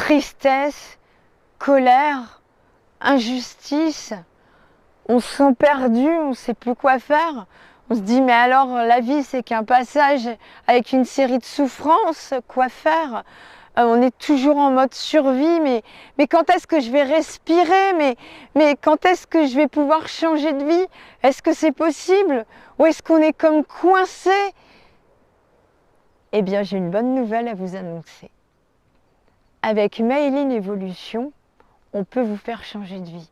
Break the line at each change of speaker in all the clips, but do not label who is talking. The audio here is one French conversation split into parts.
tristesse, colère, injustice. On se sent perdu, on ne sait plus quoi faire. On se dit, mais alors la vie, c'est qu'un passage avec une série de souffrances, quoi faire? On est toujours en mode survie, mais quand est-ce que je vais respirer? Mais quand est-ce que je vais pouvoir changer de vie? Est-ce que c'est possible? Ou est-ce qu'on est comme coincé? Eh bien, j'ai une bonne nouvelle à vous annoncer. Avec Mayline Evolution, on peut vous faire changer de vie.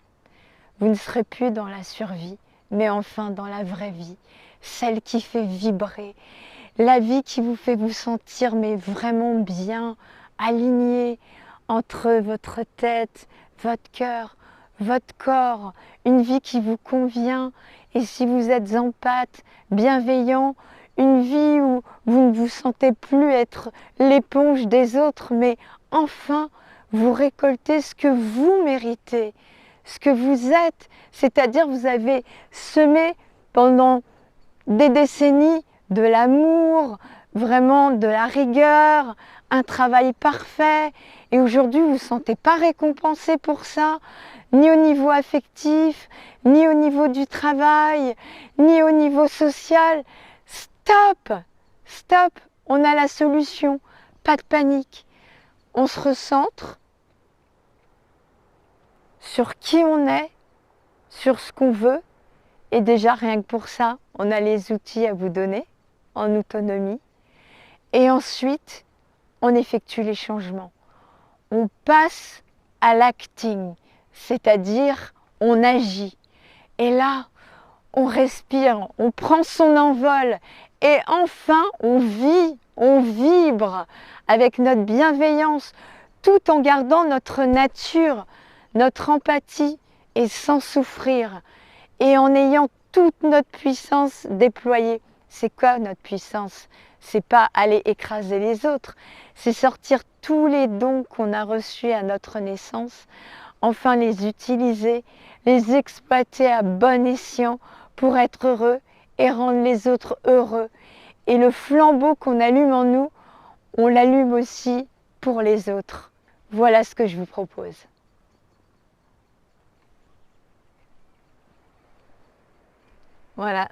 Vous ne serez plus dans la survie, mais enfin dans la vraie vie, celle qui fait vibrer, la vie qui vous fait vous sentir mais vraiment bien, aligné entre votre tête, votre cœur, votre corps, une vie qui vous convient. Et si vous êtes empathe, bienveillant, une vie où vous ne vous sentez plus être l'éponge des autres, mais enfin vous récoltez ce que vous méritez, ce que vous êtes, c'est-à-dire vous avez semé pendant des décennies de l'amour, vraiment de la rigueur, un travail parfait, et aujourd'hui vous ne vous sentez pas récompensé pour ça, ni au niveau affectif, ni au niveau du travail, ni au niveau social. Stop! Stop! On a la solution, pas de panique. On se recentre sur qui on est, sur ce qu'on veut, et déjà rien que pour ça, on a les outils à vous donner en autonomie. Et ensuite, on effectue les changements. On passe à l'acting, c'est-à-dire on agit. Et là, on respire, on prend son envol et enfin on vit, on vibre avec notre bienveillance tout en gardant notre nature, notre empathie et sans souffrir et en ayant toute notre puissance déployée. C'est quoi notre puissance? C'est pas aller écraser les autres, c'est sortir tous les dons qu'on a reçus à notre naissance, enfin les utiliser, les exploiter à bon escient pour être heureux et rendre les autres heureux. Et le flambeau qu'on allume en nous, on l'allume aussi pour les autres. Voilà ce que je vous propose. Voilà.